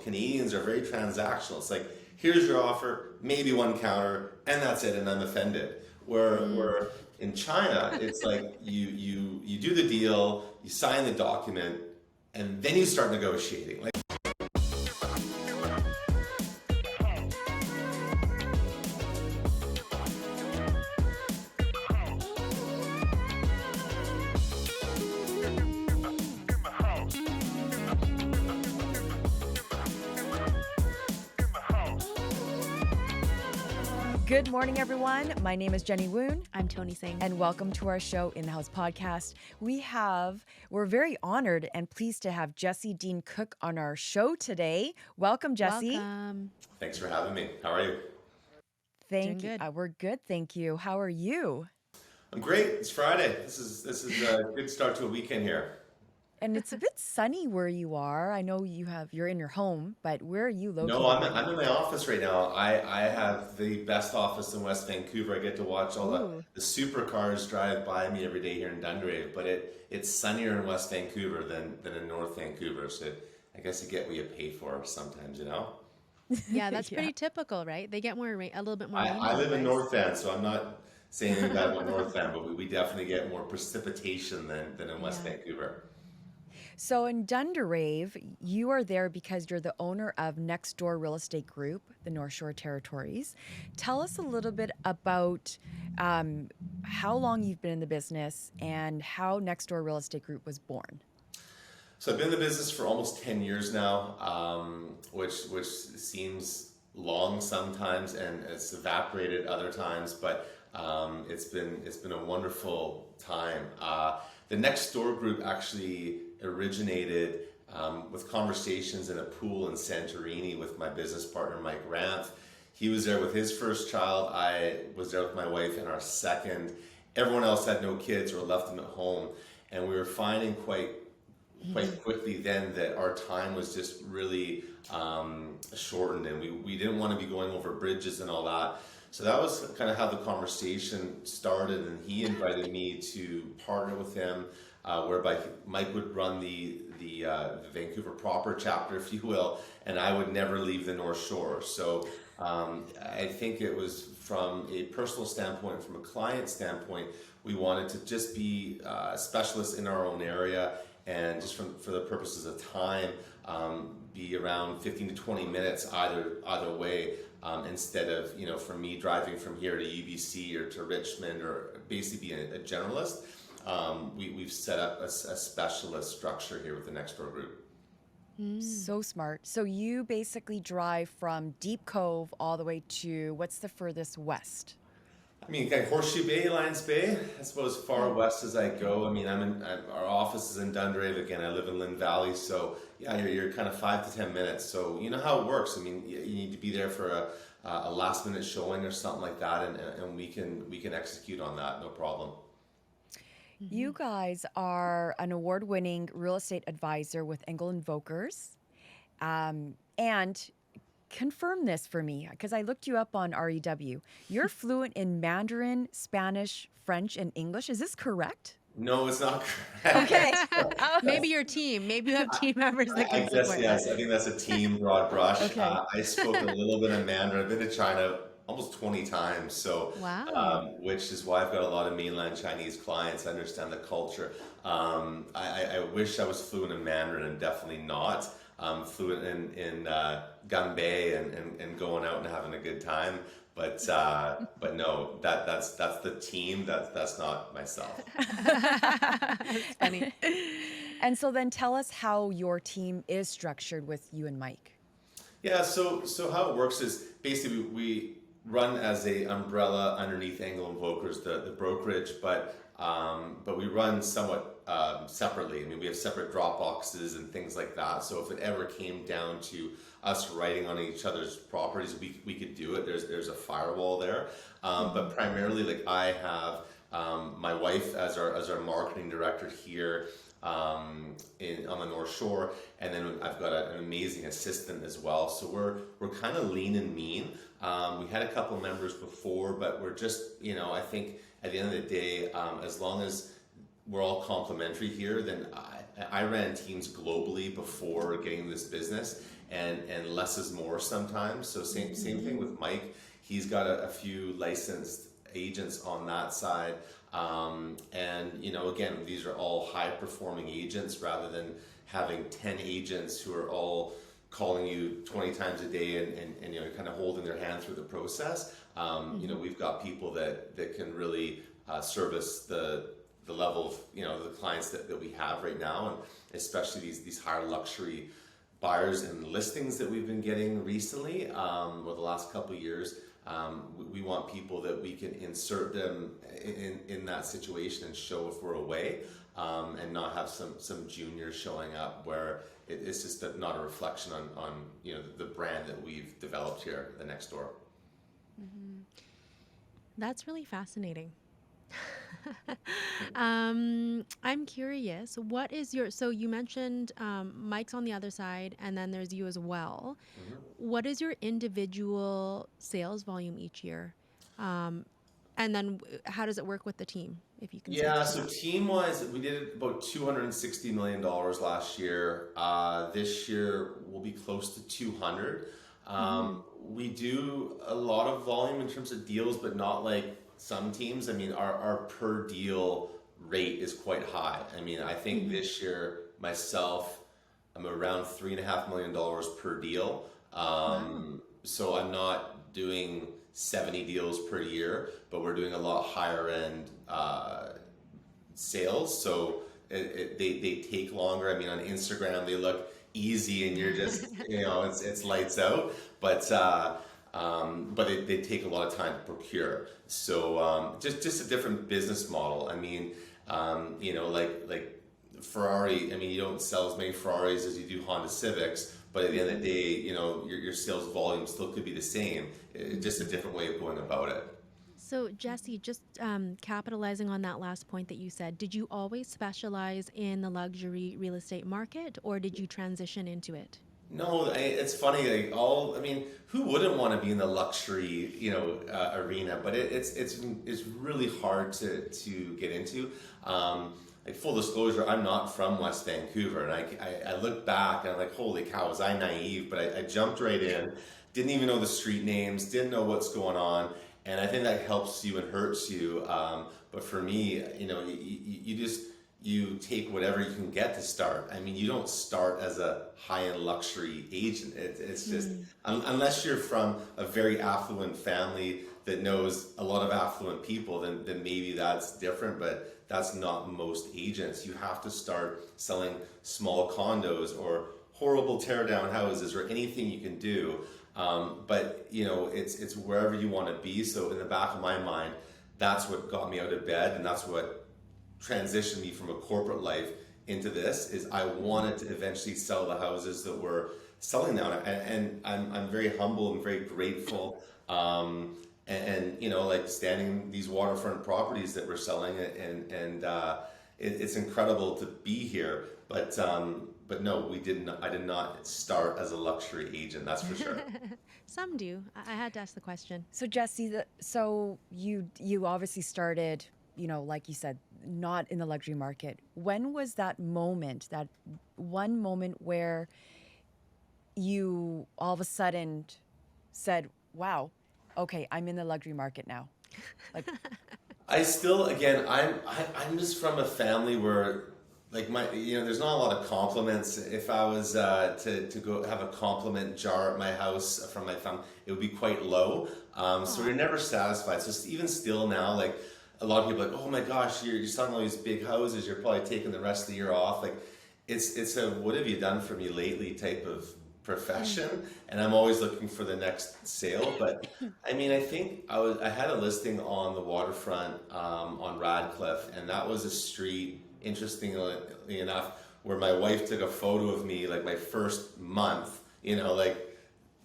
Canadians are very transactional. It's like, here's your offer, maybe one counter, and that's it, and I'm offended. Where in China, it's like you do the deal, you sign the document, and then you start negotiating. Like, Good morning, everyone. My name is Jenny Woon. I'm Tony Singh. And welcome to our show, In the House podcast. We're very honored and pleased to have Jessie Dean Cook on our show today. Welcome, Jessie. Welcome. thanks for having me. How are you? Thank you. We're good, thank you. How are you? I'm great. It's Friday. This is a good start to a weekend here. And it's a bit sunny where you are. I know you're in your home, but where are you located? No, I'm in my office right now. I have the best office in West Vancouver. I get to watch all the supercars drive by me every day here in Dunderave, but it's sunnier in West Vancouver than in North Vancouver. So I guess you get what you pay for sometimes, you know? Yeah, that's pretty typical, right? They get more rain, a little bit more rain. I live in North Van, so I'm not saying anything bad about North Van, but we definitely get more precipitation than in West Vancouver. So in Dunderave, you are there because you're the owner of Next Door Real Estate Group, the North Shore Territories. Tell us a little bit about how long you've been in the business and how Next Door Real Estate Group was born. So I've been in the business for almost 10 years now, which seems long sometimes and it's evaporated other times, but it's been a wonderful time. The Next Door Group actually originated with conversations in a pool in Santorini with my business partner, Mike Ranth. He was there with his first child. I was there with my wife and our second. Everyone else had no kids or left them at home. And we were finding quite quickly then that our time was just really shortened, and we didn't want to be going over bridges and all that. So that was kind of how the conversation started, and he invited me to partner with him, whereby Mike would run the Vancouver proper chapter, if you will, and I would never leave the North Shore. So I think it was from a personal standpoint, from a client standpoint, we wanted to just be specialists in our own area, and just for the purposes of time, be around 15 to 20 minutes either way, instead of, for me driving from here to UBC or to Richmond, or basically being a generalist. We've set up a specialist structure here with the Next Door Group. So smart. So you basically drive from Deep Cove all the way to, what's the furthest west? I mean, like Horseshoe Bay, Lions Bay, that's about as far west as I go. I mean, our office is in Dunderave. Again, I live in Lynn Valley, so yeah, you're kind of 5 to 10 minutes. So you know how it works. I mean, you need to be there for a last minute showing or something like that, and we can execute on that, no problem. You guys are an award-winning real estate advisor with Engel & Volkers, and confirm this for me, because I looked you up on REW. You're fluent in Mandarin, Spanish, French, and English. Is this correct? No, it's not correct. Okay. Maybe your team. Maybe you have team members that can support. Yes. I think that's a team broad brush. Okay. I spoke a little bit of Mandarin. I've been to China almost 20 times. So, wow. Which is why I've got a lot of mainland Chinese clients. I understand the culture. I wish I was fluent in Mandarin, and definitely not. I'm fluent in Ganbei and going out and having a good time. But no, that's the team. That's not myself. That's funny. And so then tell us how your team is structured with you and Mike. Yeah, so how it works is basically we run as a umbrella underneath Engel & Volkers, the brokerage, but we run somewhat separately. I mean, we have separate drop boxes and things like that. So if it ever came down to us writing on each other's properties, we could do it. There's a firewall there. But primarily, like, I have my wife as our marketing director here on the North Shore, and then I've got an amazing assistant as well. So we're kind of lean and mean. We had a couple of members before, but we're just, I think at the end of the day, as long as we're all complementary here, then I ran teams globally before getting this business, and less is more sometimes. So same thing with Mike. He's got a few licensed agents on that side. And again, these are all high performing agents rather than having 10 agents who are all calling you 20 times a day and kind of holding their hand through the process. We've got people that can really service the level of the clients that we have right now, and especially these higher luxury buyers and listings that we've been getting recently over the last couple of years. We want people that we can insert them in that situation and show if we're away, and not have some juniors showing up where it's just not a reflection on the brand that we've developed here at the next door. That's really fascinating. I'm curious, what is so you mentioned Mike's on the other side, and then there's you as well. What is your individual sales volume each year? And then how does it work with the team, if you can speak to So that? team-wise, we did about $260 million last year. This year, we'll be close to 200. We do a lot of volume in terms of deals, but not like some teams. I mean, our per deal rate is quite high. I mean, I think this year, myself, I'm around $3.5 million per deal. So I'm not doing 70 deals per year, but we're doing a lot higher end sales. So they take longer. I mean, on Instagram, they look easy and you're just, it's lights out, but they take a lot of time to procure. So just a different business model. I mean, like Ferrari, I mean, you don't sell as many Ferraris as you do Honda Civics, but at the end of the day, your sales volume still could be the same. It's just a different way of going about it. So Jesse, just capitalizing on that last point that you said, did you always specialize in the luxury real estate market, or did you transition into it? No, it's funny. Who wouldn't want to be in the luxury, arena? But it's really hard to get into. Like full disclosure, I'm not from West Vancouver, and I look back and I'm like, holy cow, was I naive? But I jumped right in, didn't even know the street names, didn't know what's going on, and I think that helps you and hurts you. But for me, you take whatever you can get to start. I mean, you don't start as a high-end luxury agent. It's just, unless you're from a very affluent family that knows a lot of affluent people, then maybe that's different, but that's not most agents. You have to start selling small condos or horrible tear-down houses or anything you can do. But it's wherever you want to be. So in the back of my mind, that's what got me out of bed, and that's what transitioned me from a corporate life into this. Is I wanted to eventually sell the houses that we're selling now, and I'm very humble and very grateful. And like standing these waterfront properties that we're selling, and it's incredible to be here. But no, I did not start as a luxury agent. That's for sure. Some do. I had to ask the question. So Jesse, so you obviously started, like you said, not in the luxury market. When was that moment, that one moment where you all of a sudden said, wow, okay, I'm in the luxury market now? Like, I still, again, I'm just from a family where, like, there's not a lot of compliments. If I was to go have a compliment jar at my house from my family, it would be quite low. So we're never satisfied. So even still now, like, a lot of people are like, oh my gosh, you're selling all these big houses, you're probably taking the rest of the year off. Like, it's a what have you done for me lately type of profession, and I'm always looking for the next sale. But I mean, I think I had a listing on the waterfront on Radcliffe, and that was a street, interestingly enough, where my wife took a photo of me like my first month, like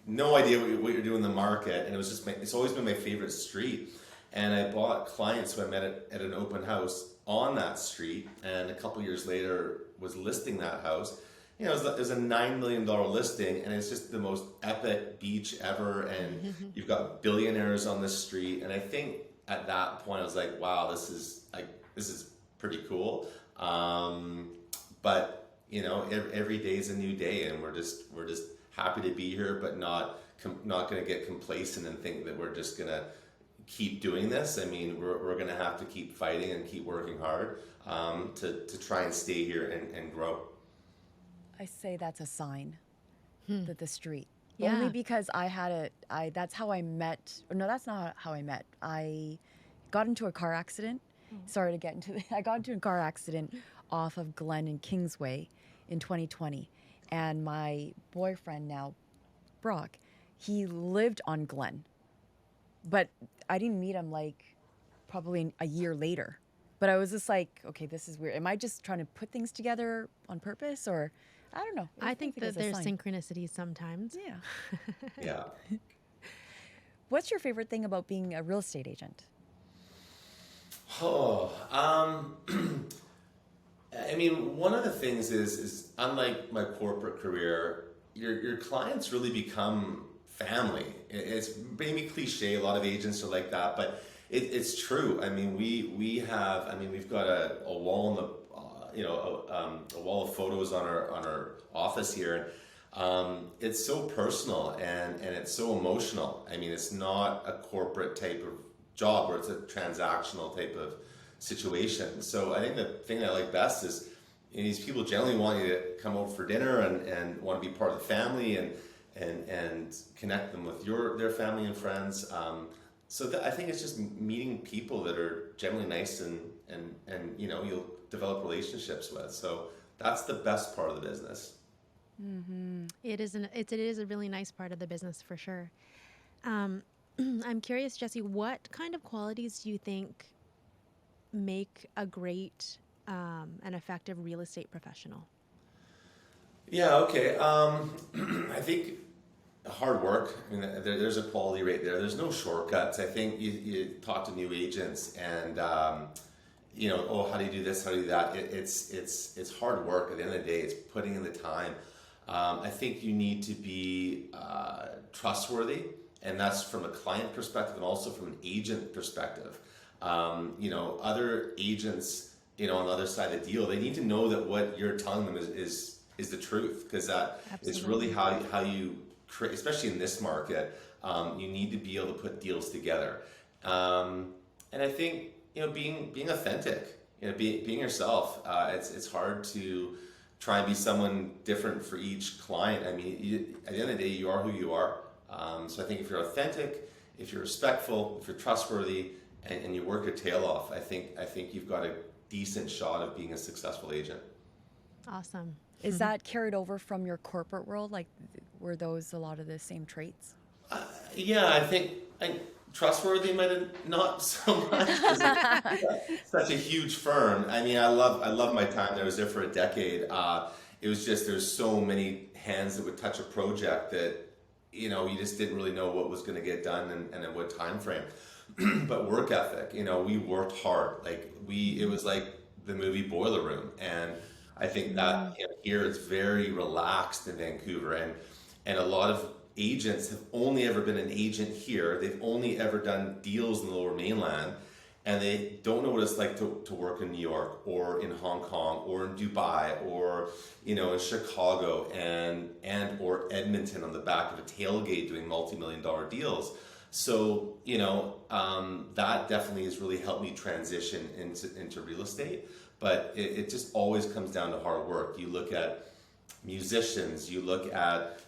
no idea what you're doing in the market, and it was just it's always been my favorite street. And I bought clients who I met at an open house on that street, and a couple years later was listing that house. It was a $9 million listing, and it's just the most epic beach ever, and you've got billionaires on the street. And I think at that point I was like, wow, this is pretty cool. But every day is a new day, and we're just happy to be here, but not going to get complacent and think that we're just going to keep doing this. I mean, we're going to have to keep fighting and keep working hard to try and stay here and grow. I say that's a sign that the street. Yeah. Only because that's how I met. No, that's not how I met. I got into a car accident. Sorry to get into I got into a car accident off of Glen and Kingsway in 2020. And my boyfriend now, Brock, he lived on Glen. But I didn't meet him like probably a year later. But I was just like, okay, this is weird. Am I just trying to put things together on purpose, or I don't know. I think that it's a there's sign. synchronicities sometimes. Yeah. Yeah. What's your favorite thing about being a real estate agent? Oh, I mean, one of the things is unlike my corporate career, your clients really become family. It's maybe cliche. A lot of agents are like that, but it's true. I mean, we've got a wall in the a wall of photos on our office here. It's so personal and it's so emotional. I mean, it's not a corporate type of job where it's a transactional type of situation. So I think the thing I like best is these people generally want you to come over for dinner and want to be part of the family and connect them with their family and friends. I think it's just meeting people that are generally nice and you'll develop relationships with. So that's the best part of the business. Mm-hmm. It is a really nice part of the business for sure. I'm curious, Jesse, what kind of qualities do you think make a great and effective real estate professional? Yeah, okay. I think hard work. I mean, there's a quality right there. There's no shortcuts. I think you talk to new agents and how do you do this? How do you do that? It's hard work. At the end of the day, it's putting in the time. I think you need to be trustworthy, and that's from a client perspective and also from an agent perspective. Other agents, on the other side of the deal, they need to know that what you're telling them is the truth, because that is really how you create, especially in this market. You need to be able to put deals together, and I think being authentic, being yourself. It's hard to try and be someone different for each client. I mean, at the end of the day, you are who you are. So I think if you're authentic, if you're respectful, if you're trustworthy, and you work your tail off, I think you've got a decent shot of being a successful agent. Awesome. Is that carried over from your corporate world? Like, were those a lot of the same traits? Yeah, I think trustworthy might have not so much. It's such a huge firm. I mean, I love my time there. I was there for a decade. It was just there's so many hands that would touch a project that you just didn't really know what was going to get done and in what time frame. But work ethic, we worked hard. It was like the movie Boiler Room, and I think that here it's very relaxed in Vancouver, and a lot of agents have only ever been an agent here. They've only ever done deals in the Lower Mainland, and they don't know what it's like to work in New York or in Hong Kong or in Dubai or in Chicago and or Edmonton on the back of a tailgate doing multi-million-dollar deals. So that definitely has really helped me transition into real estate. But it just always comes down to hard work. You look at musicians, you look at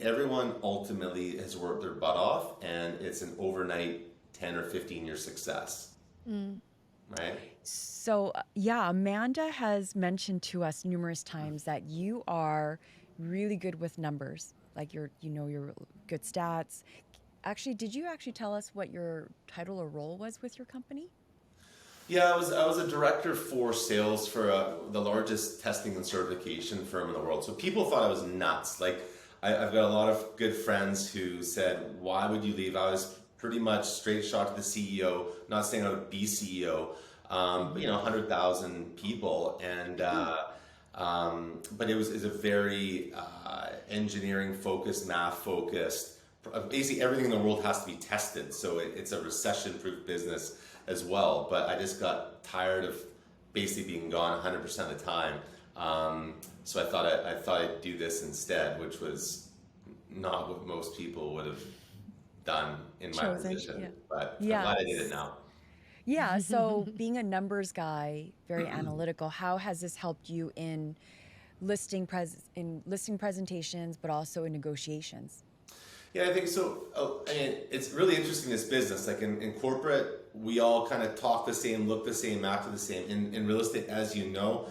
everyone ultimately has worked their butt off, and it's an overnight 10 or 15 year success. Right? So, Amanda has mentioned to us numerous times that you are really good with numbers. Like you're good stats. Actually, did you actually tell us what your title or role was with your company? Yeah, I was a director for sales for the largest testing and certification firm in the world. So people thought I was nuts. Like I've got a lot of good friends who said, "Why would you leave?" I was pretty much straight shot to the CEO. Not saying I would be CEO, but 100,000 people, and but it was a very engineering focused, math focused. Basically, everything in the world has to be tested, so it's a recession-proof business as well. But I just got tired of basically being gone 100% of the time. So I thought I'd do this instead, which was not what most people would have done in my Chosen. position, Yeah. but I'm glad I did it Yes. now. Yeah. So being a numbers guy, very analytical, how has this helped you in listing presentations, but also in negotiations? Yeah, I think so. I mean, it's really interesting, this business. Like in corporate, we all kind of talk the same, look the same, act the same. In real estate, as you know,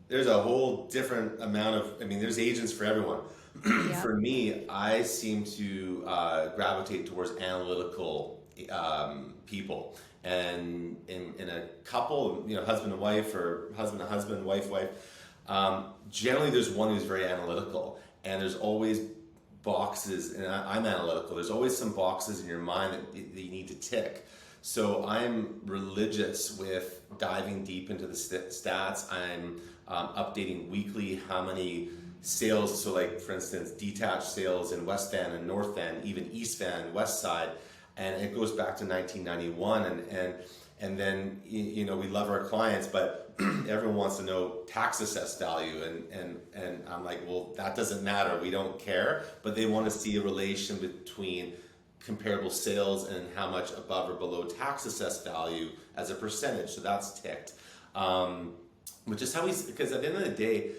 there's a whole different amount of, I mean, there's agents for everyone. Yeah. For me, I seem to gravitate towards analytical people. And in a couple, husband and wife, or husband and husband, wife, wife, generally there's one who's very analytical. And there's always boxes, and I'm analytical. There's always some boxes in your mind that you need to tick. So I'm religious with diving deep into the stats. I'm updating weekly how many sales. So, like for instance, detached sales in West Van and North Van, even East Van, West Side, and it goes back to 1991. And then we love our clients, but everyone wants to know tax assessed value, and I'm like, well, that doesn't matter. We don't care, but they want to see a relation between comparable sales and how much above or below tax assessed value as a percentage. So that's ticked, which is how because at the end of the day,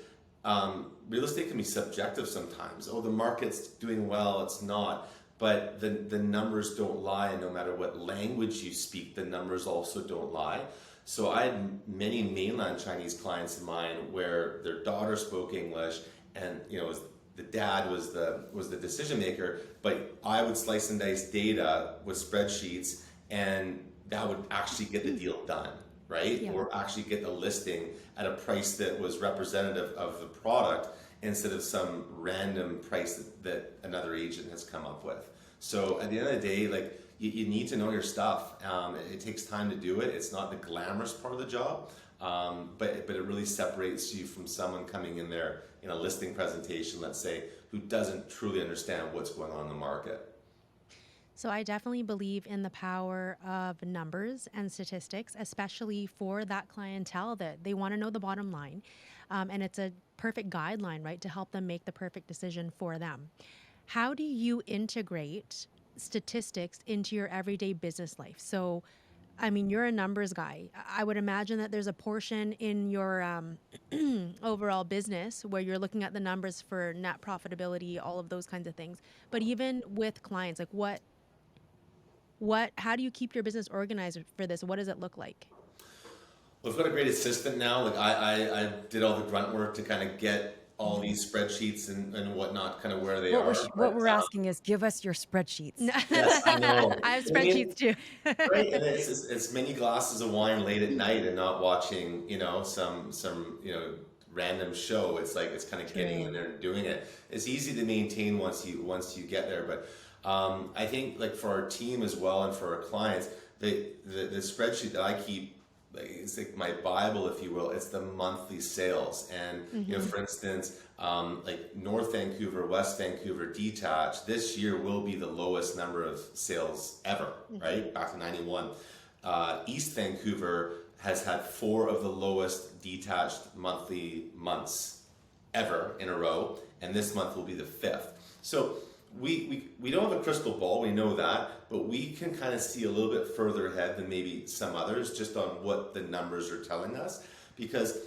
real estate can be subjective sometimes. Oh, the market's doing well, it's not. But the numbers don't lie, and no matter what language you speak, the numbers also don't lie. So I had many mainland Chinese clients of mine where their daughter spoke English, and the dad was the decision maker, but I would slice and dice data with spreadsheets, and that would actually get the deal done, right? Yeah. Or actually get a listing at a price that was representative of the product, instead of some random price that another agent has come up with. So at the end of the day, like you need to know your stuff. It takes time to do it. It's not the glamorous part of the job, but it really separates you from someone coming in there in a listing presentation, let's say, who doesn't truly understand what's going on in the market. So I definitely believe in the power of numbers and statistics, especially for that clientele that they want to know the bottom line. And it's a perfect guideline, right, to help them make the perfect decision for them. How do you integrate statistics into your everyday business life? So, I mean, you're a numbers guy. I would imagine that there's a portion in your overall business where you're looking at the numbers for net profitability, all of those kinds of things. But even with clients, like how do you keep your business organized for this? What does it look like? Well, we've got a great assistant now. Like I did all the grunt work to kind of get all these spreadsheets and whatnot, kind of where they are. What we're asking is, give us your spreadsheets. Yes, I know. I have I mean, spreadsheets too. right, and it's many glasses of wine late at night and not watching some random show. It's like it's kind of getting in there and doing it. It's easy to maintain once you get there, but I think like for our team as well and for our clients, the spreadsheet that I keep, like, it's like my Bible, if you will. It's the monthly sales, and for instance, like North Vancouver, West Vancouver detached this year will be the lowest number of sales ever, right? Back to 91. East Vancouver has had 4 of the lowest detached monthly months ever in a row, and this month will be the 5th. So we don't have a crystal ball, we know that, but we can kind of see a little bit further ahead than maybe some others, just on what the numbers are telling us, because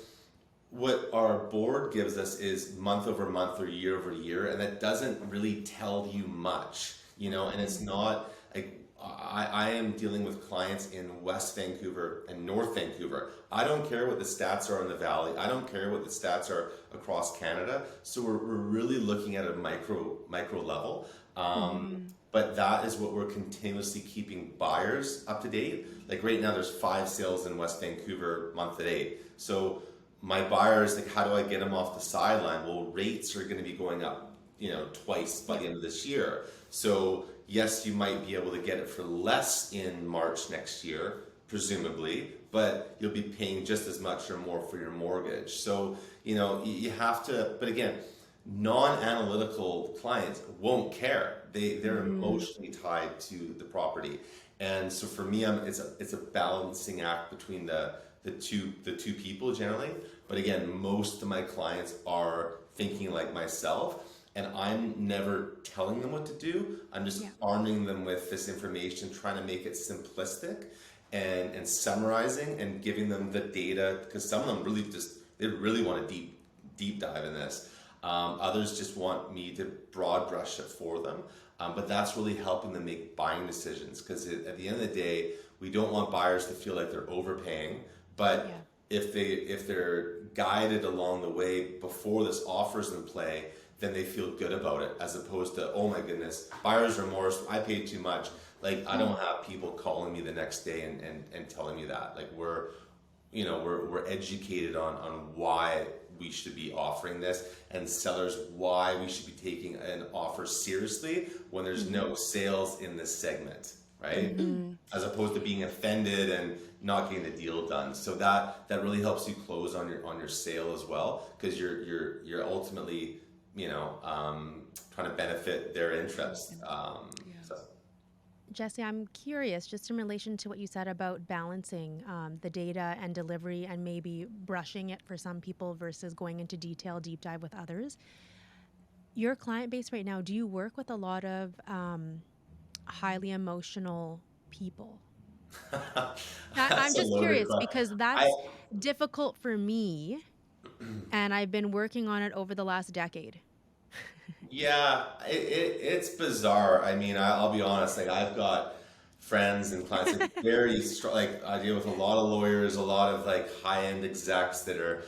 what our board gives us is month over month or year over year, and that doesn't really tell you much, and it's not like I am dealing with clients in West Vancouver and North Vancouver. I don't care what the stats are in the Valley. I don't care what the stats are across Canada. So we're really looking at a micro level. But that is what we're continuously keeping buyers up to date. Like right now, there's 5 sales in West Vancouver month to date. So my buyers, like, how do I get them off the sideline? Well, rates are going to be going up, twice by the end of this year. So yes, you might be able to get it for less in March next year, presumably, but you'll be paying just as much or more for your mortgage. So, you have to, but again, non-analytical clients won't care. They're emotionally tied to the property. And so for me, it's a balancing act between the two people generally. But again, most of my clients are thinking like myself. and I'm never telling them what to do. I'm just arming them with this information, trying to make it simplistic and summarizing and giving them the data, because some of them they really want to deep dive in this. Others just want me to broad brush it for them. But that's really helping them make buying decisions, because at the end of the day, we don't want buyers to feel like they're overpaying. But if they're guided along the way before this offer's in play, then they feel good about it, as opposed to, oh my goodness, buyer's remorse, I paid too much. Like, I don't have people calling me the next day and telling me that. Like, we're educated on why we should be offering this, and sellers why we should be taking an offer seriously when there's no sales in this segment, right? As opposed to being offended and not getting the deal done. So that really helps you close on your sale as well, because you're ultimately trying to benefit their interest. So. Jesse, I'm curious, just in relation to what you said about balancing the data and delivery, and maybe brushing it for some people versus going into detail, deep dive with others. Your client base right now, do you work with a lot of highly emotional people? I'm just curious, because that's difficult for me, and I've been working on it over the last decade. Yeah, it's bizarre. I mean, I'll be honest. Like, I've got friends and clients that are very like, I deal with a lot of lawyers, a lot of like high-end execs that are,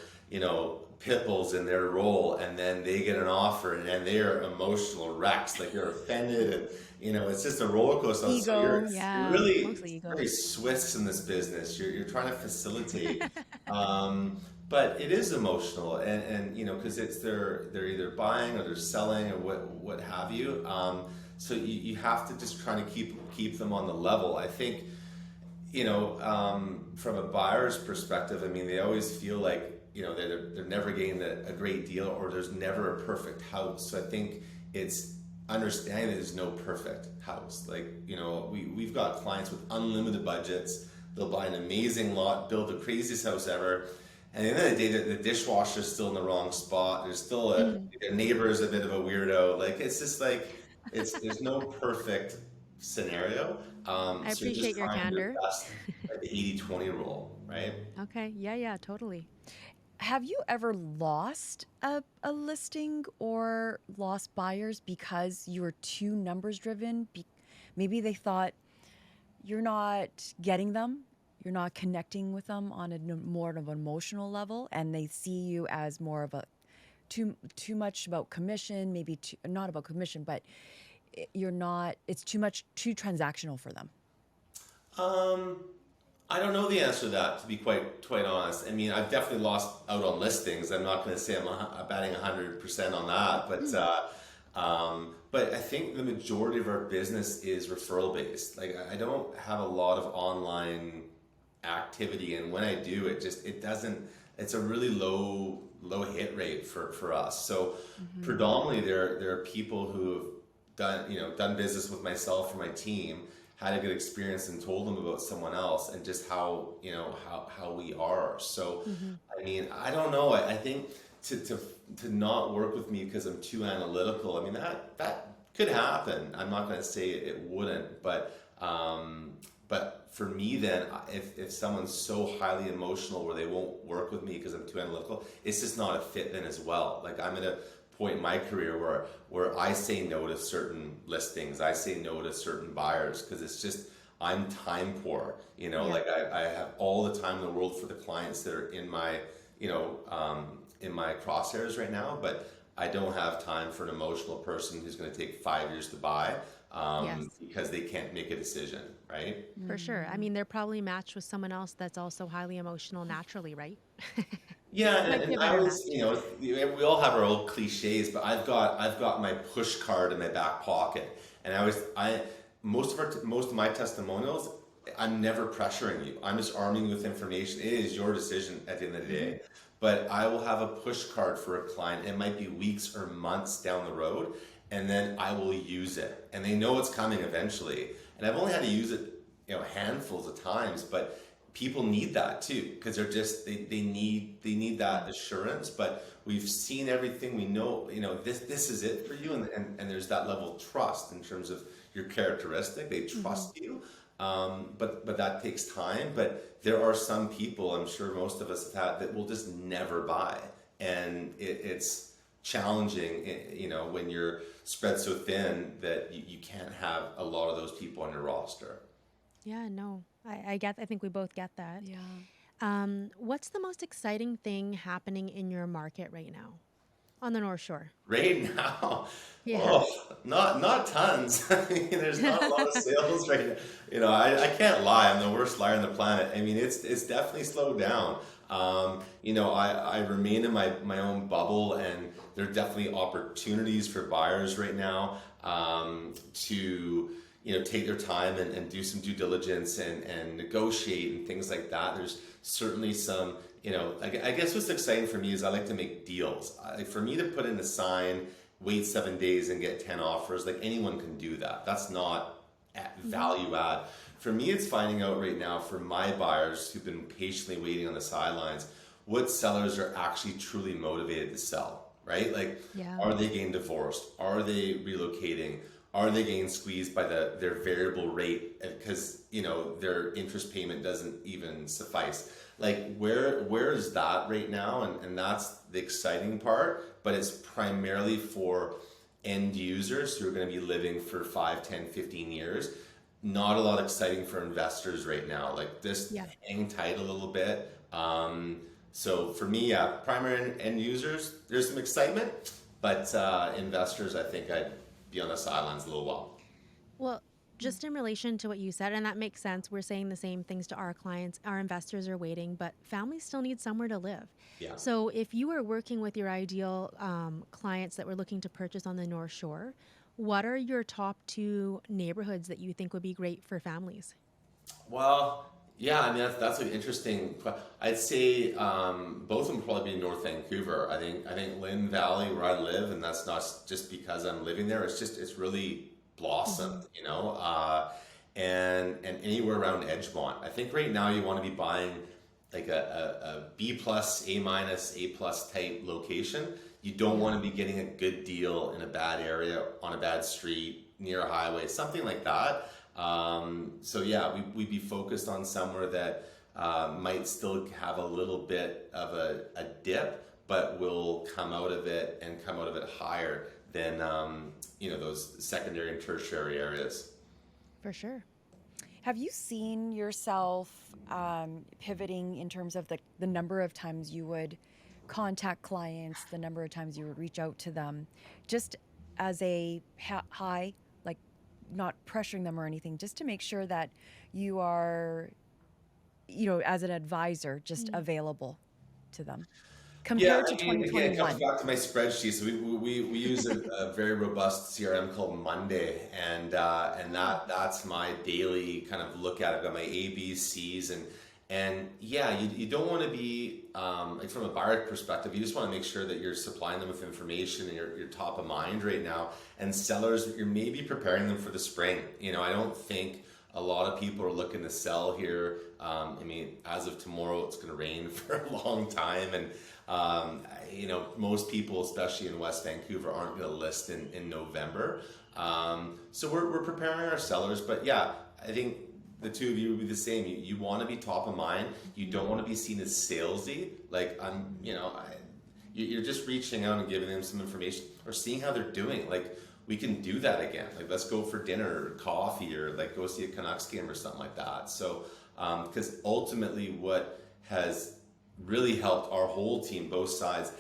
pit bulls in their role, and then they get an offer, and then they are emotional wrecks. Like, they're offended, and it's just a roller coaster. Ego, So you're really mostly ego. very Swiss in this business. You're trying to facilitate. But it is emotional, and because they're either buying or they're selling or what have you. So you have to just try to keep them on the level. I think, from a buyer's perspective, I mean, they always feel like they're never getting a great deal, or there's never a perfect house. So I think it's understanding that there's no perfect house. Like, we've got clients with unlimited budgets. They'll buy an amazing lot, build the craziest house ever. And at the end of the day, the dishwasher's still in the wrong spot. There's still their neighbor's a bit of a weirdo. Like, it's just like, there's no perfect scenario. I appreciate your candor. Like the 80-20 rule, right? Okay. Yeah, totally. Have you ever lost a listing or lost buyers because you were too numbers driven? Maybe they thought you're not getting them, you're not connecting with them on a more of an emotional level, and they see you as more of a too much about commission, maybe not about commission, but it's too transactional for them. I don't know the answer to that, to be quite honest. I mean, I've definitely lost out on listings. I'm not going to say I'm batting 100% on that, but I think the majority of our business is referral based. Like, I don't have a lot of online activity, and when I do, it's a really low hit rate for us. So predominantly there are people who have done business with myself or my team, had a good experience, and told them about someone else, and just how we are. So I mean, I don't know. I think to not work with me because I'm too analytical, I mean, that could happen. I'm not going to say it wouldn't, but for me, then, if someone's so highly emotional where they won't work with me because I'm too analytical, it's just not a fit then as well. Like, I'm at a point in my career where I say no to certain listings, I say no to certain buyers, because it's just, I'm time poor. Like, I have all the time in the world for the clients that are in my in my crosshairs right now, but I don't have time for an emotional person who's going to take 5 years to buy. Because they can't make a decision, right? For sure. I mean, they're probably matched with someone else that's also highly emotional naturally, right? Yeah, and I always, we all have our old cliches, but I've got my push card in my back pocket, and most of my testimonials, I'm never pressuring you. I'm just arming you with information. It is your decision at the end of the day. But I will have a push card for a client. It might be weeks or months down the road, and then I will use it, and they know it's coming eventually. And I've only had to use it, handfuls of times, but people need that too, because they need that assurance. But we've seen everything, we know, this is it for you, and there's that level of trust in terms of your characteristic. They trust you. But that takes time. But there are some people, I'm sure most of us have had, that will just never buy, and it's challenging, when you're spread so thin that you can't have a lot of those people on your roster. Yeah, no, I think we both get that. Yeah. What's the most exciting thing happening in your market right now on the North Shore? Right now, Yeah. oh, not tons. I mean, there's not a lot of sales right now. I can't lie. I'm the worst liar on the planet. I mean, it's definitely slowed down. I remain in my own bubble, and there are definitely opportunities for buyers right now to take their time and do some due diligence and negotiate and things like that. There's certainly some, I guess what's exciting for me is I like to make deals. For me to put in a sign, wait 7 days and get 10 offers, like anyone can do that. That's not value add. For me, it's finding out right now for my buyers who've been patiently waiting on the sidelines, what sellers are actually truly motivated to sell, right? Like, Yeah. are they getting divorced? Are they relocating? Are they getting squeezed by their variable rate because their interest payment doesn't even suffice? Like, where is that right now? And that's the exciting part, but it's primarily for end users who are going to be living for 5, 10, 15 years. Not a lot exciting for investors right now. Like, just hang tight a little bit. So for me, primary end users, there's some excitement, but investors, I think I'd be on the sidelines a little while. Well, just in relation to what you said, and that makes sense, we're saying the same things to our clients. Our investors are waiting, but families still need somewhere to live. Yeah. So if you were working with your ideal clients that were looking to purchase on the North Shore, what are your top 2 neighborhoods that you think would be great for families? Well, yeah, I mean that's an interesting. I'd say both of them probably be in North Vancouver. I think Lynn Valley, where I live, and that's not just because I'm living there. it's really blossomed, and anywhere around Edgemont. I think right now you want to be buying like a B plus, A minus, A plus type location. You don't want to be getting a good deal in a bad area on a bad street near a highway, something like that. So yeah, we'd be focused on somewhere that might still have a little bit of a dip, but will come out of it higher than those secondary and tertiary areas. For sure. Have you seen yourself pivoting in terms of the number of times you would contact clients, the number of times you would reach out to them, just as a high, like not pressuring them or anything, just to make sure that you are, as an advisor, just available to them compared to again, it 2021? comes back to my spreadsheet. So we use a very robust CRM called Monday, and that's my daily kind of look at it. I've got my A, B, C's, and yeah, you don't want to be like from a buyer perspective. You just want to make sure that you're supplying them with information and you're top of mind right now. And sellers, you're maybe preparing them for the spring. I don't think a lot of people are looking to sell here. I mean, as of tomorrow, it's going to rain for a long time, and most people, especially in West Vancouver, aren't going to list in November. So we're preparing our sellers, but yeah, I think the two of you would be the same. You want to be top of mind. You don't want to be seen as salesy. Like you're just reaching out and giving them some information or seeing how they're doing. Like, we can do that again. Like, let's go for dinner or coffee, or like go see a Canucks game or something like that. So, because ultimately what has really helped our whole team, both sides,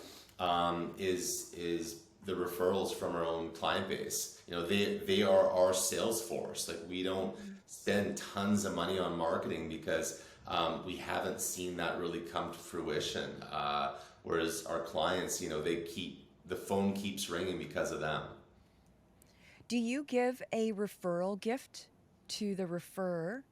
is the referrals from our own client base. They are our sales force. Like, we don't spend tons of money on marketing because we haven't seen that really come to fruition. Whereas our clients, the phone keeps ringing because of them. Do you give a referral gift to the referrer?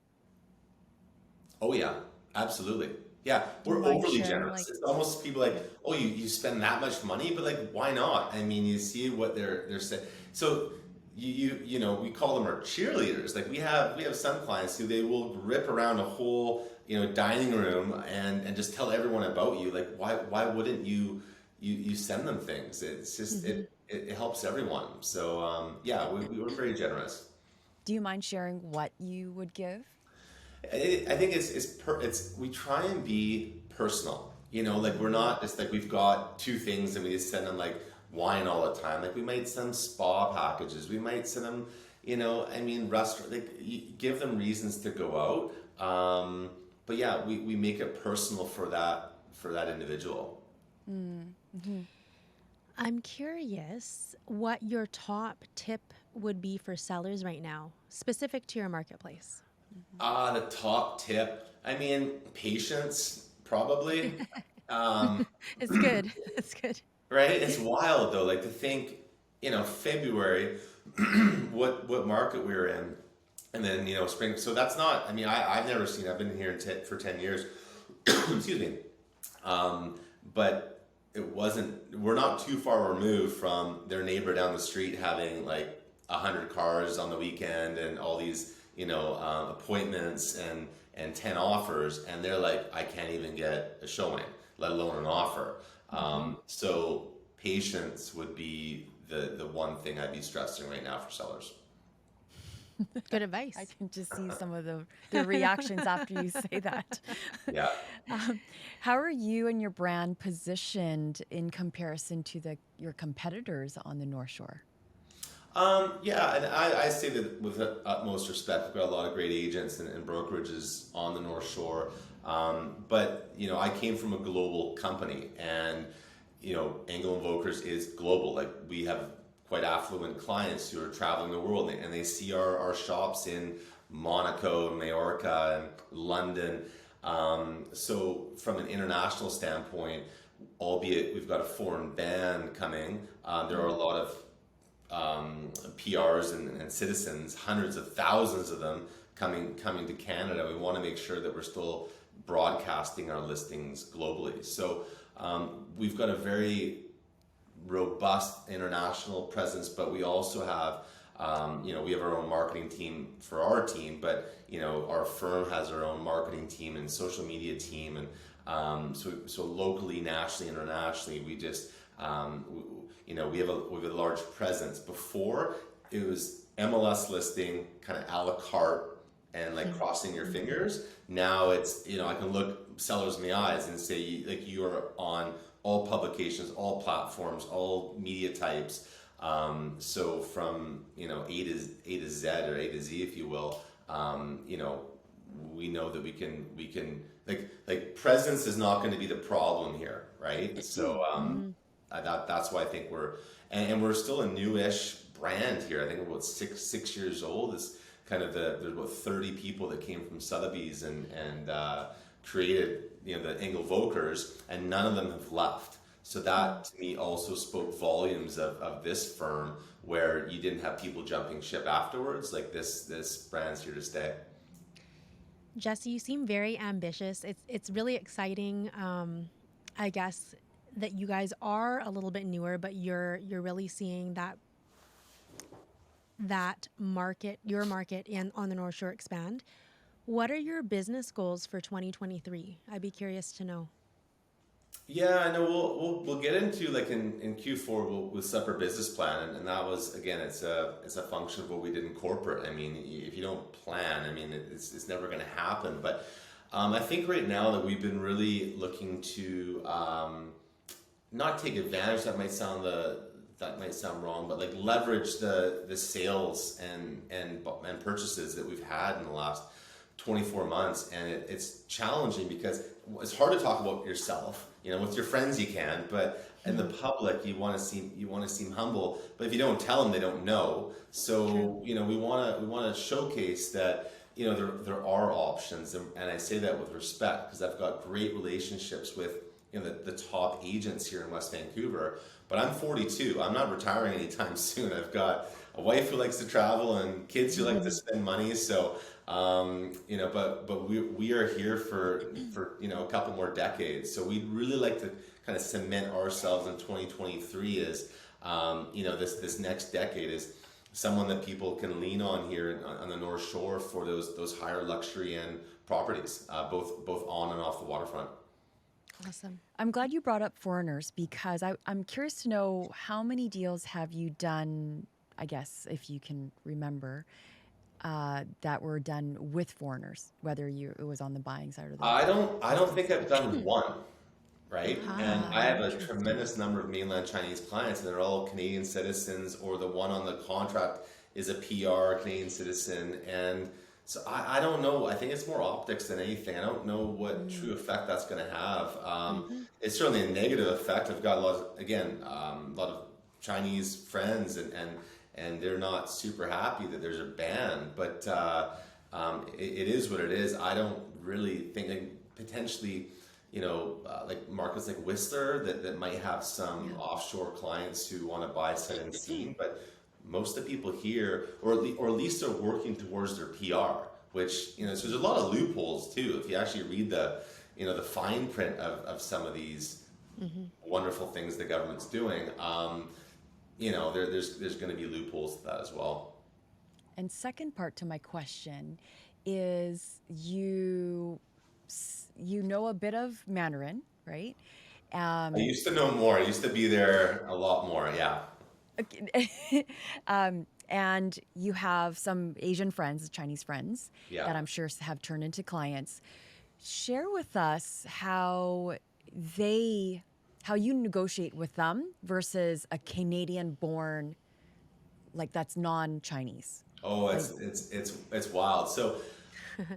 Oh yeah, absolutely. Yeah, we're Mind overly sharing, generous. It's almost people like, oh, you spend that much money, but like, why not? I mean, you see what they're saying. So you know, we call them our cheerleaders. Like we have some clients who they will rip around a whole, you know, dining room and just tell everyone about you. Like why wouldn't you send them things? It's just it helps everyone. So yeah, we were very generous. Do you mind sharing what you would give? I think it's we try and be personal. You know, like we're not just like we've got two things and we just send them like wine all the time. Like we might send them spa packages. We might send them, you know, I mean, restaurant. Like you give them reasons to go out. But yeah, we make it personal for that individual. Mm-hmm. I'm curious what your top tip would be for sellers right now, specific to your marketplace. The top tip. I mean, patience, probably. Um, It's good. It's good. right? It's wild though, like to think, you know, February, what market we were in, and then you know spring. So that's not. I mean, I've never seen. I've been here for 10 years. Excuse me. But it wasn't. We're not too far removed from their neighbor down the street having like 100 cars on the weekend and all these, you know, appointments and 10 offers, and they're like, I can't even get a showing, let alone an offer. So patience would be the one thing I'd be stressing right now for sellers. Good advice. I can just see some of the reactions after you say that. Yeah. How are you and your brand positioned in comparison to your competitors on the North Shore? Yeah, and I say that with the utmost respect. We've got a lot of great agents and brokerages on the North Shore. But, you know, I came from a global company, and, you know, Angle Invokers is global. Like, we have quite affluent clients who are traveling the world, and they see our shops in Monaco, Majorca, and London. So from an international standpoint, albeit we've got a foreign ban coming, there are a lot of PRs and citizens, hundreds of thousands of them coming to Canada. We want to make sure that we're still broadcasting our listings globally. So we've got a very robust international presence, but we also have, you know, we have our own marketing team for our team, but, you know, our firm has our own marketing team and social media team. And so locally, nationally, internationally, we just, you know, we have a large presence. Before, it was MLS listing, kind of a la carte, and like crossing your fingers. Now it's, you know, I can look sellers in the eyes and say, like, you are on all publications, all platforms, all media types. So from, you know, A to Z, or A to Z, if you will, you know, we know that we can like presence is not going to be the problem here, right? So that's why I think we're still a newish brand here. I think we're about six years old. It's kind of there's about 30 people that came from Sotheby's and created, you know, the Angle Vokers, and none of them have left. So that to me also spoke volumes of this firm, where you didn't have people jumping ship afterwards. Like this brand's here to stay. Jesse, you seem very ambitious. It's really exciting. I guess that you guys are a little bit newer, but you're really seeing that market, your market on the North Shore expand. What are your business goals for 2023? I'd be curious to know. Yeah, I know we'll get into, like, in Q4 we'll set our business plan, and that was, again, it's a function of what we did in corporate. I mean, if you don't plan, I mean, it's never going to happen. But I think right now that we've been really looking to not take advantage. That might sound wrong, but like leverage the sales and purchases that we've had in the last 24 months. And it's challenging because it's hard to talk about yourself. You know, with your friends you can, but in the public you want to seem humble. But if you don't tell them, they don't know. So you know, we want to showcase that, you know, there are options, and I say that with respect because I've got great relationships with, you know, the top agents here in West Vancouver. But I'm 42. I'm not retiring anytime soon. I've got a wife who likes to travel and kids who like to spend money. So you know, but we are here for you know, a couple more decades. So we'd really like to kind of cement ourselves in 2023 as you know, this next decade is someone that people can lean on here on the North Shore for those higher luxury and properties, both on and off the waterfront. Awesome. I'm glad you brought up foreigners because I'm curious to know how many deals have you done, I guess, if you can remember, that were done with foreigners, whether it was on the buying side or the I don't think I've done one, right? And I have a Interesting. tremendous number of mainland Chinese clients, and they're all Canadian citizens, or the one on the contract is a PR Canadian citizen. And so I don't know. I think it's more optics than anything. I don't know what true effect that's going to have. It's certainly a negative effect. I've got a lot of Chinese friends, and they're not super happy that there's a ban. But it is what it is. I don't really think, like, potentially, like markets like Whistler that might have some offshore clients who want to buy sight unseen, but most of the people here, or at least are working towards their PR, which, so there's a lot of loopholes too. If you actually read the fine print of some of these wonderful things the government's doing, there's going to be loopholes to that as well. And second part to my question is you know a bit of Mandarin, right? I used to know more. I used to be there a lot more. Yeah. And you have some Asian friends, Chinese friends, Yeah. that I'm sure have turned into clients. Share with us how you negotiate with them versus a Canadian-born, like that's non-Chinese. Oh, it's wild. So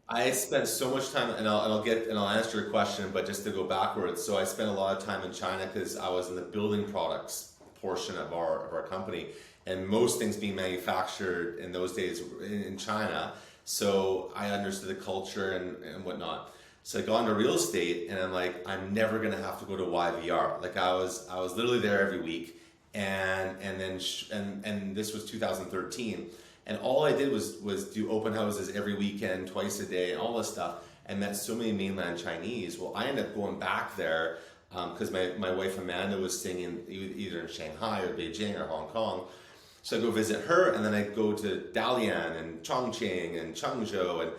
I spent so much time, and I'll answer your question, but just to go backwards. So I spent a lot of time in China because I was in the building products portion of our company, and most things being manufactured in those days in China. So I understood the culture and whatnot. So I got into real estate, and I'm like, I'm never gonna have to go to YVR. Like I was literally there every week, and this was 2013. And all I did was do open houses every weekend, twice a day, and all this stuff, and met so many mainland Chinese. Well, I ended up going back there because my wife Amanda was staying either in Shanghai or Beijing or Hong Kong. So I go visit her, and then I go to Dalian and Chongqing and Chengzhou,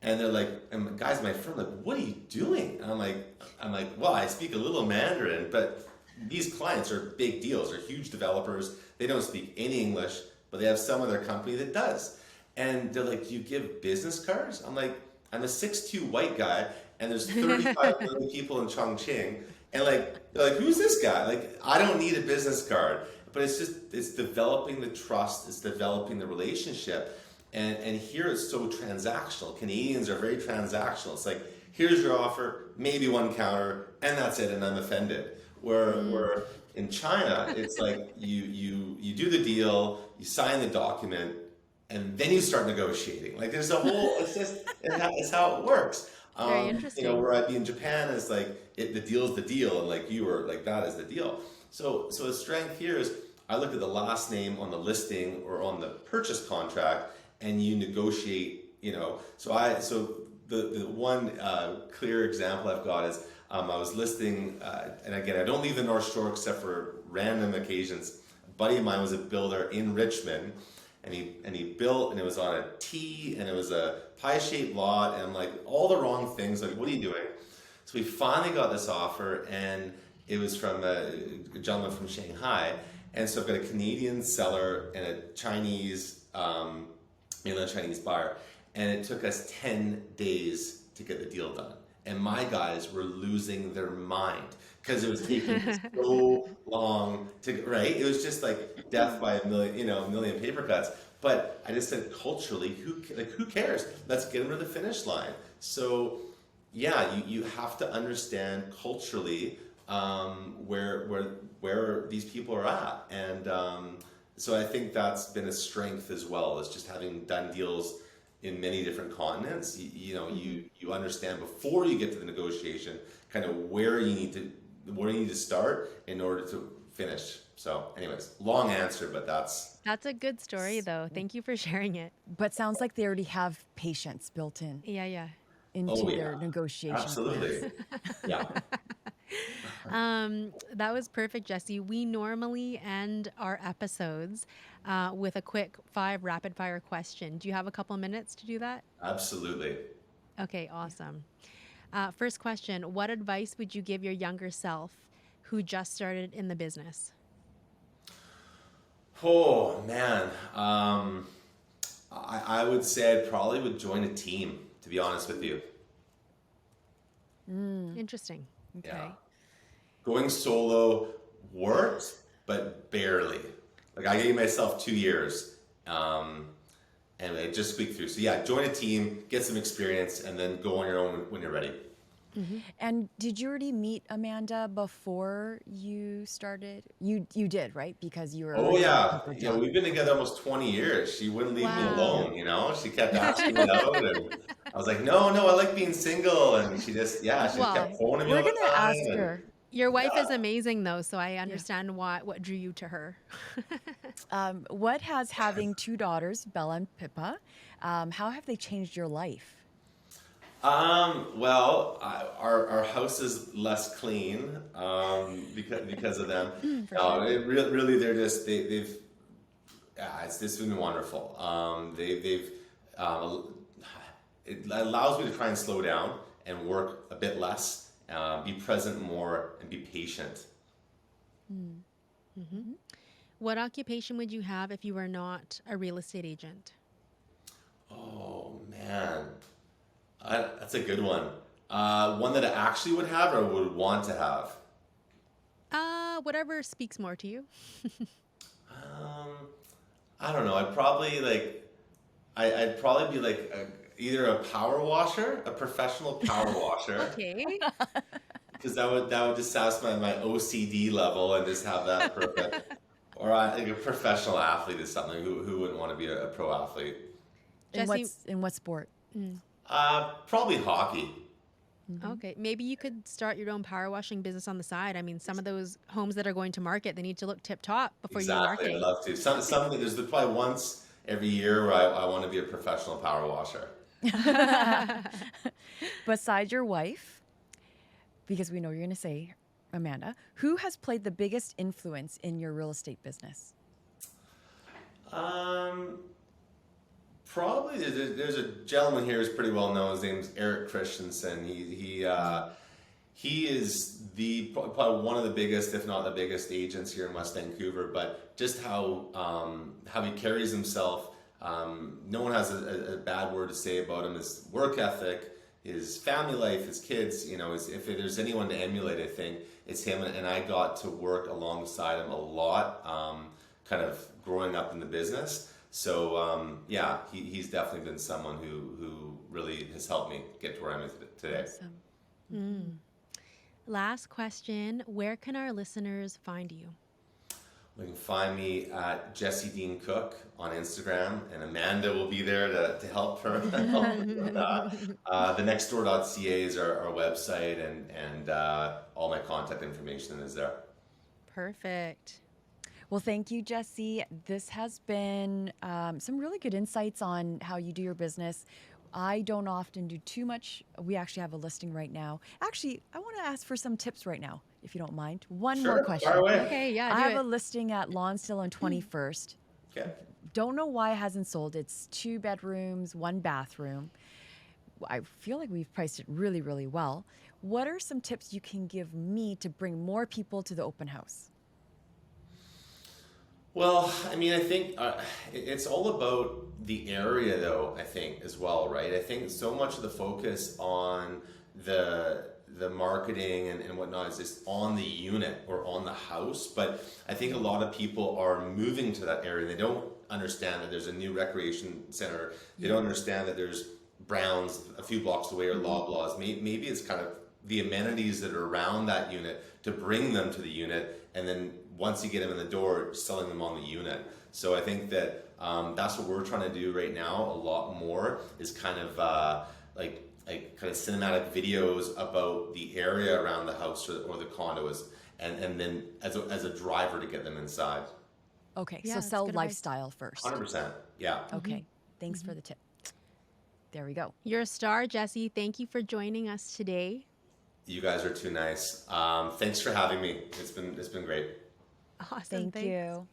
and they're like, and guys in my firm like, what are you doing? And I'm like, well, I speak a little Mandarin, but these clients are big deals. They're huge developers. They don't speak any English, but they have some of their company that does. And they're like, do you give business cards? I'm like, I'm a 6'2" white guy, and there's 35 million people in Chongqing. And like, they're like, who's this guy? Like, I don't need a business card. But it's developing the trust, it's developing the relationship. And here it's so transactional. Canadians are very transactional. It's like, here's your offer, maybe one counter, and that's it, and I'm offended. Where in China, it's like you do the deal, you sign the document, and then you start negotiating. Like there's a whole, it's how it works. Very interesting. Where I'd be in Japan is like, the deal's the deal, and like you were like, that is the deal. So the strength here is I look at the last name on the listing or on the purchase contract, and you negotiate. So the one clear example I've got is I was listing, and again, I don't leave the North Shore except for random occasions. A buddy of mine was a builder in Richmond, and he built, and it was on a T, and it was a pie-shaped lot, and like all the wrong things. Like, what are you doing? So we finally got this offer, and it was from a gentleman from Shanghai. And so I've got a Canadian seller and a Chinese, mainland Chinese buyer. And it took us 10 days to get the deal done. And my guys were losing their mind because it was taking so long right? It was just like death by a million paper cuts. But I just said, culturally, who cares? Let's get them to the finish line. So yeah, you have to understand culturally where these people are at, and so I think that's been a strength as well, is just having done deals in many different continents. You understand before you get to the negotiation kind of where you need to start in order to finish. So, anyways, long answer, but that's a good story, though. Thank you for sharing it. But sounds like they already have patience built in Yeah. into their negotiation. absolutely, yeah. That was perfect, Jesse. We normally end our episodes with a quick 5 rapid fire question. Do you have a couple minutes to do that? Absolutely. Okay, awesome. First question, what advice would you give your younger self who just started in the business? Oh man, I would say I probably would join a team. To be honest with you, Interesting. Okay. yeah, going solo worked, but barely. Like I gave myself 2 years, and it just squeaked through. So yeah, join a team, get some experience, and then go on your own when you're ready. And did you already meet Amanda before you started? You did, right? Because you were Oh already in the yeah, comfort yeah. zone. We've been together almost 20 years. She wouldn't leave me Wow. alone. She kept asking me out, and I was like, no, no, I like being single. And she just kept Well, phoning me We're all the gonna ask time. And her. your wife yeah. is amazing though, so I Yeah. understand what drew you to her. What has having two daughters, Bella and Pippa, how have they changed your life? Well, our house is less clean because of them. For No, sure. really they've yeah, it's been wonderful. They've it allows me to try and slow down and work a bit less, be present more, and be patient. What occupation would you have if you were not a real estate agent? Oh man, that's a good one. One that I actually would have or would want to have. Whatever speaks more to you. Um, I don't know. I'd probably be like either a power washer, a professional power washer, Okay. because that would just satisfy my OCD level and just have that perfect. Or like a professional athlete is something who wouldn't want to be a pro athlete. Jesse, In what sport? Probably hockey. okay, maybe you could start your own power washing business on the side. I mean, some of those homes that are going to market, they need to look tip top before you Exactly, I'd market. love to. Something there's probably once every year where I want to be a professional power washer. Besides your wife, because we know you're going to say Amanda, who has played the biggest influence in your real estate business? Um, Probably there's a gentleman here who's pretty well known. His name's Eric Christensen. He is probably one of the biggest, if not the biggest, agents here in West Vancouver. But just how he carries himself, no one has a bad word to say about him. His work ethic, his family life, his kids. If there's anyone to emulate, I think it's him. And I got to work alongside him a lot, kind of growing up in the business. So yeah, he's definitely been someone who really has helped me get to where I'm at today. Awesome. Last question, where can our listeners find you? You can find me at Jesse Dean Cook on Instagram, and Amanda will be there to help her. The nextdoor.ca is our website, and all my contact information is there. Perfect. Well, thank you, Jesse. This has been some really good insights on how you do your business. I don't often do too much. We actually have a listing right now. Actually, I want to ask for some tips right now, if you don't mind. One more Sure, question. fire away. Okay, yeah, I do have it. a listing at Lonsdale on 21st. Okay. Don't know why it hasn't sold. It's 2 bedrooms, 1 bathroom. I feel like we've priced it really, really well. What are some tips you can give me to bring more people to the open house? Well, I mean, I think it's all about the area, though, I think, as well, right? I think so much of the focus on the marketing and whatnot is just on the unit or on the house. But I think a lot of people are moving to that area. They don't understand that there's a new recreation center. They don't understand that there's Browns a few blocks away or Loblaws. Maybe it's kind of the amenities that are around that unit to bring them to the unit, and then once you get them in the door, selling them on the unit. So I think that that's what we're trying to do right now. A lot more is kind of like kind of cinematic videos about the area around the house or the condos, and then as a driver to get them inside. Okay, Yeah, so that's sell good advice. lifestyle first. 100%. Yeah. Okay, thanks for the tip. There we go. You're a star, Jesse. Thank you for joining us today. You guys are too nice. Thanks for having me. It's been great. Awesome. Thank Thanks. you.